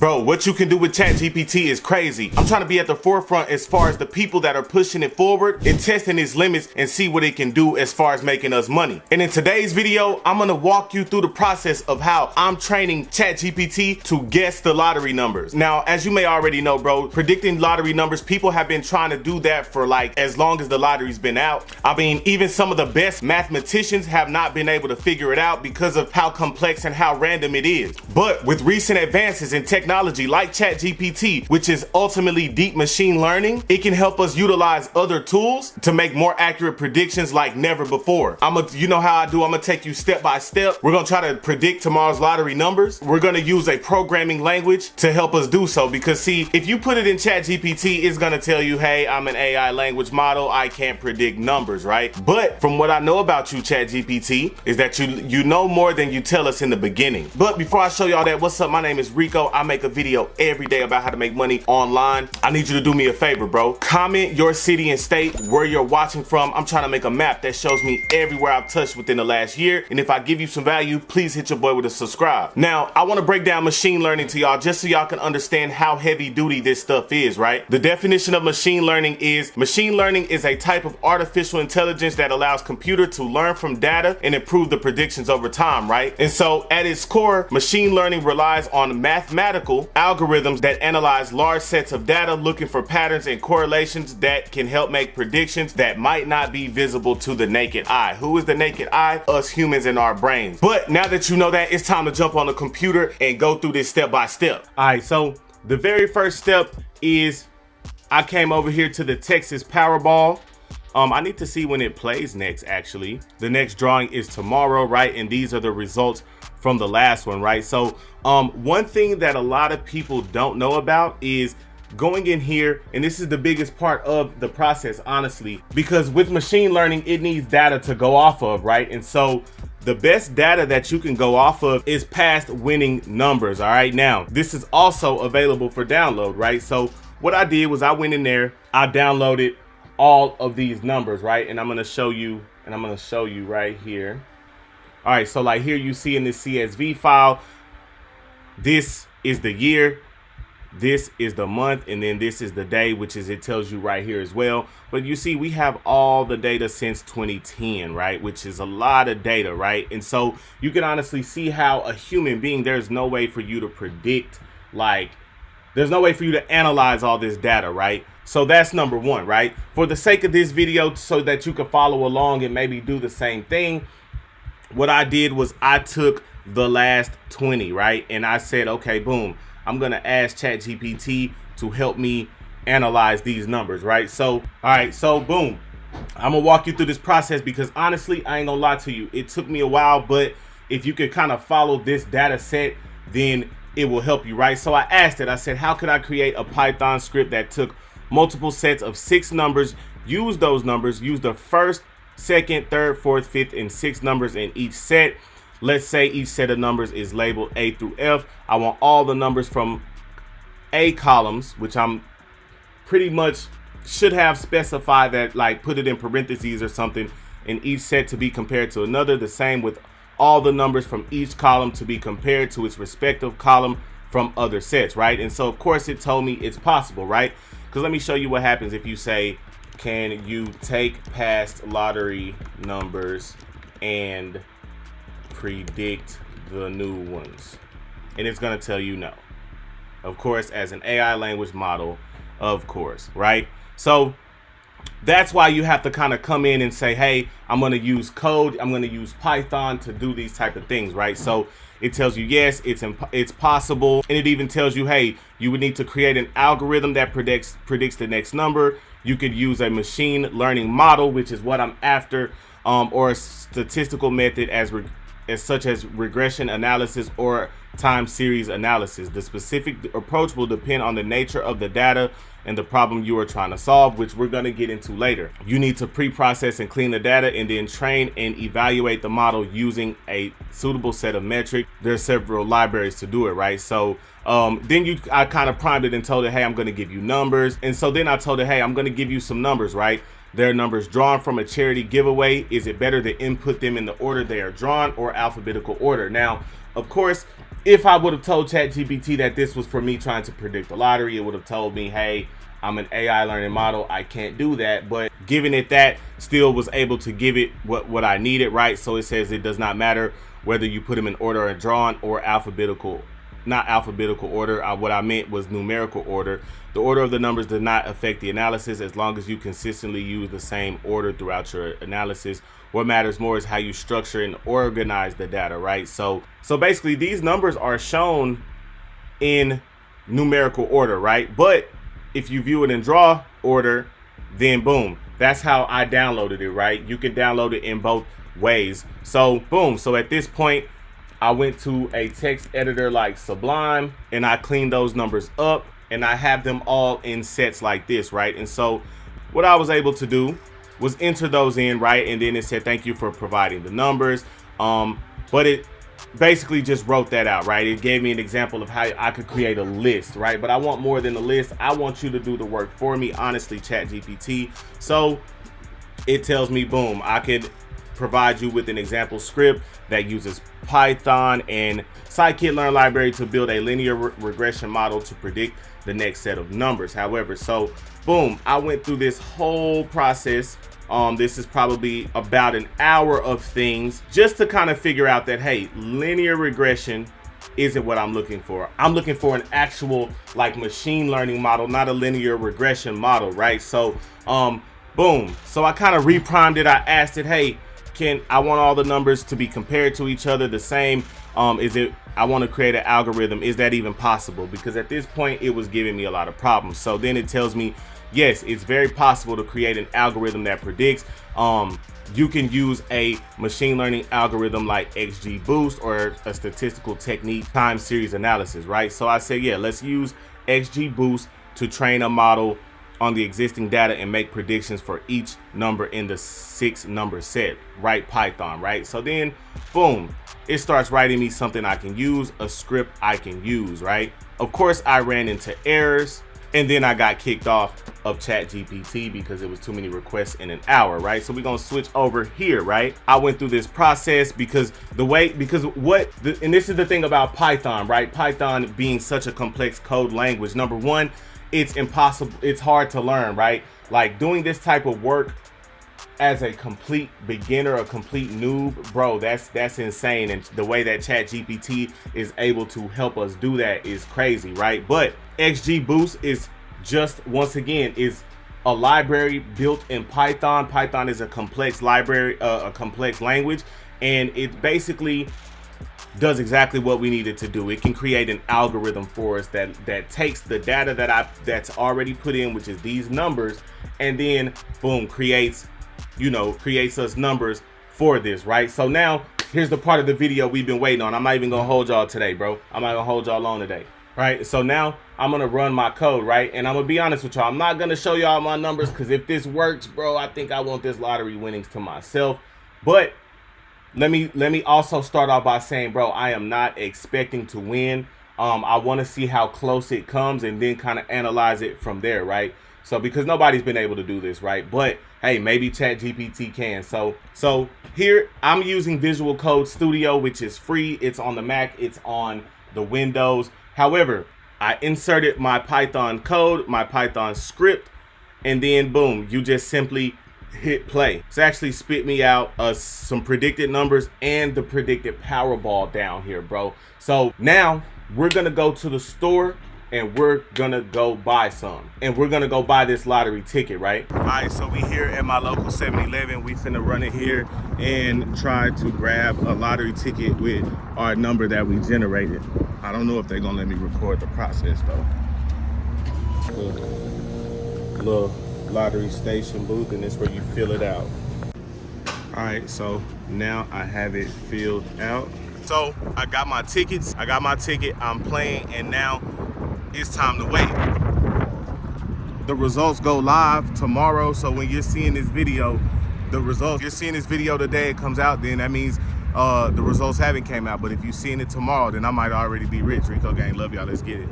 Bro, what you can do with ChatGPT is crazy. I'm trying to be at the forefront as far as the people that are pushing it forward and testing its limits and see what it can do as far as making us money. And in today's video, I'm gonna walk you through the process of how I'm training ChatGPT to guess the lottery numbers. Now, as you may already know, bro, predicting lottery numbers, people have been trying to do that for like as long as the lottery's been out. I mean, even some of the best mathematicians have not been able to figure it out because of how complex and how random it is. But with recent advances in technology like ChatGPT, which is ultimately deep machine learning, it can help us utilize other tools to make more accurate predictions like never before. You know how I do, I'm gonna take you step by step. We're gonna try to predict tomorrow's lottery numbers. We're gonna use a programming language to help us do so, because see, if you put it in ChatGPT, it's gonna tell you, hey, I'm an AI language model, I can't predict numbers, right? But from what I know about you, ChatGPT, is that you know more than you tell us in the beginning. But before I show y'all that, what's up? My name is Rico. I make a video every day about how to make money online. I need you to do me a favor, bro. Comment your city and state where you're watching from. I'm trying to make a map that shows me everywhere I've touched within the last year. And if I give you some value, please hit your boy with a subscribe. Now, I want to break down machine learning to y'all just so y'all can understand how heavy duty this stuff is, right? The definition of machine learning is a type of artificial intelligence that allows computer to learn from data and improve the predictions over time, right? And so at its core, machine learning relies on mathematical algorithms that analyze large sets of data, looking for patterns and correlations that can help make predictions that might not be visible to the naked eye. Who is the naked eye? Us humans and our brains. But now that you know that, it's time to jump on the computer and go through this step by step. All right, so the very first step is I came over here to the Texas Powerball. I need to see when it plays next, actually. The next drawing is tomorrow, right? And these are the results from the last one, right? So one thing that a lot of people don't know about is going in here, and this is the biggest part of the process, honestly, because with machine learning, it needs data to go off of, right? And so the best data that you can go off of is past winning numbers, all right? Now, this is also available for download, right? So what I did was I went in there, I downloaded all of these numbers, right? And I'm gonna show you right here. All right, so like here you see in this CSV file, this is the year, this is the month, and then this is the day, which is, it tells you right here as well. But you see, we have all the data since 2010, right? Which is a lot of data, right? And so you can honestly see how a human being, there's no way for you to predict, like, there's no way for you to analyze all this data, right? So that's number one, right? For the sake of this video, so that you can follow along and maybe do the same thing, what I did was I took the last 20, right? And I said, okay, boom, I'm gonna ask ChatGPT to help me analyze these numbers, right? So, all right, so boom, I'm gonna walk you through this process because honestly, I ain't gonna lie to you. It took me a while, but if you could kind of follow this data set, then it will help you, right? So I asked it, I said, how could I create a Python script that took multiple sets of 6 numbers, use those numbers, use the first, second, third, fourth, fifth, and sixth numbers in each set. Let's say each set of numbers is labeled A through F. I want all the numbers from A columns, which I'm pretty much should have specified that, like put it in parentheses or something, in each set to be compared to another. The same with all the numbers from each column to be compared to its respective column from other sets, right? And so of course it told me it's possible, right? Because let me show you what happens if you say, can you take past lottery numbers and predict the new ones? And it's going to tell you no. Of course, as an AI language model, of course, right? So that's why you have to kind of come in and say, hey, I'm going to use code. I'm going to use Python to do these type of things, right? So it tells you, yes, it's possible. And it even tells you, hey, you would need to create an algorithm that predicts the next number. You could use a machine learning model, which is what I'm after, or a statistical method as such as regression analysis or time series analysis. The specific approach will depend on the nature of the data and the problem you are trying to solve, which we're going to get into later. You need to pre-process and clean the data and then train and evaluate the model using a suitable set of metrics. There's several libraries to do it, right? So then I kind of primed it and told it, hey, I'm going to give you numbers. And so then I told it, hey, I'm going to give you some numbers, right? There are numbers drawn from a charity giveaway. Is it better to input them in the order they are drawn or alphabetical order? Now, of course, if I would have told ChatGPT that this was for me trying to predict the lottery, it would have told me, hey, I'm an AI learning model, I can't do that. But giving it that, still was able to give it what I needed, right? So it says it does not matter whether you put them in order or drawn or alphabetical, not alphabetical order. What I meant was numerical order. The order of the numbers does not affect the analysis as long as you consistently use the same order throughout your analysis. What matters more is how you structure and organize the data, right? So basically these numbers are shown in numerical order, right? But if you view it in draw order, then boom, that's how I downloaded it, right? You can download it in both ways. So boom, so at this point, I went to a text editor like Sublime and I cleaned those numbers up and I have them all in sets like this, right? And so what I was able to do was enter those in, right? And then it said, thank you for providing the numbers. But it basically just wrote that out, right? It gave me an example of how I could create a list, right? But I want more than a list. I want you to do the work for me, honestly, ChatGPT. So it tells me, boom, I could provide you with an example script that uses Python and scikit-learn library to build a linear regression model to predict the next set of numbers. However, so boom, I went through this whole process. This is probably about an hour of things just to kind of figure out that, hey, linear regression isn't what I'm looking for. I'm looking for an actual like machine learning model, not a linear regression model, right? So boom, so I kind of reprimed it. I asked it, hey, I want all the numbers to be compared to each other the same. I want to create an algorithm. Is that even possible? Because at this point it was giving me a lot of problems. So then it tells me, yes, it's very possible to create an algorithm that predicts. You can use a machine learning algorithm like XGBoost or a statistical technique, time series analysis, right? So I said, yeah, let's use XGBoost to train a model on the existing data and make predictions for each number in the 6 number set, right? Python, right? So then boom, it starts writing me something I can use, a script I can use, right? Of course I ran into errors and then I got kicked off of ChatGPT because it was too many requests in an hour, right? So we're gonna switch over here, right? I went through this process because and this is the thing about Python, right? Python being such a complex code language, number one, it's impossible, it's hard to learn, right? Like doing this type of work as a complete beginner, a complete noob, bro, that's insane. And the way that ChatGPT is able to help us do that is crazy, right? But XGBoost is just, once again, is a library built in Python. Python is a complex library, a complex language, and it basically does exactly what we needed to do. It can create an algorithm for us that takes the data that's already put in, which is these numbers, and then boom, creates us numbers for this, right? So now here's the part of the video we've been waiting on. I'm not even gonna hold y'all today, bro. I'm not gonna hold y'all on today, right? So now I'm gonna run my code, right? And I'm gonna be honest with y'all, I'm not gonna show y'all my numbers because if this works, bro, I think I want this lottery winnings to myself. But let me also start off by saying, bro, I am not expecting to win. I want to see how close it comes and then kind of analyze it from there, right? So because nobody's been able to do this, right? But hey, maybe ChatGPT can. So here I'm using Visual Code Studio, which is free. It's on the Mac, it's on the Windows. However, I inserted my Python code, my Python script, and then boom, you just simply hit play. It's actually spit me out some predicted numbers and the predicted Powerball down here, bro. So now we're gonna go to the store and we're gonna go buy some, and we're gonna go buy this lottery ticket, right? All right, so we here at my local 7-Eleven. We finna run it here and try to grab a lottery ticket with our number that we generated. I don't know if they're gonna let me record the process though. Little lottery station booth, and it's where you fill it out. All right, so now I have it filled out. So I got my tickets, I got my ticket, I'm playing, and now it's time to wait. The results go live tomorrow, so when you're seeing this video, you're seeing this video the day it comes out, then that means the results haven't came out. But if you're seeing it tomorrow, then I might already be rich. Rico gang, love y'all, let's get it.